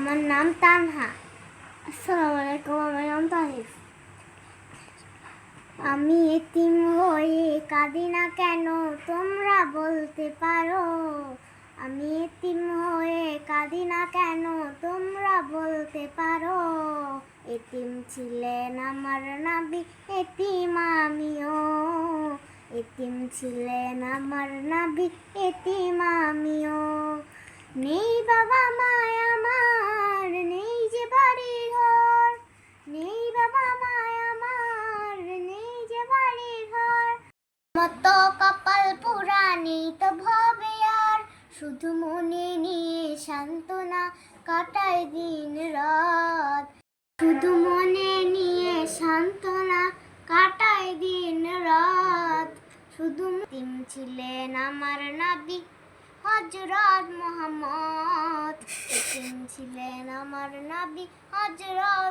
আমার নাম তানহা। আসসালামু আলাইকুম, আমার নাম তাহিফ। আমি এতিম হয়ে কাঁদি না কেন তোমরা বলতে পারো? আমি এতিম হয়ে কাঁদি না কেন তোমরা বলতে পারো? এতিম ছিলেন আমার নবী, এতিম আমিও। এতিম ছিলেন আমার নবী, এতিম আমিও। নেই বাবা মায় আমার, নেই যে বাড়ি ঘর। নেই বাবা মায় আমার, নেই যে বাড়ি ঘর। মত কপাল পুরা নেই তো ভবে আর, শুধু মনে নিয়ে সান্ত্বনা কাটায় দিন রাত। শুধু মনে নিয়ে সান্ত্বনা কাটায় দিন রাত। শুধু এতিম ছিলেন আমার নবী হযরত মুহাম্মদ। এতিম ছিলেন আমার নবী হযরত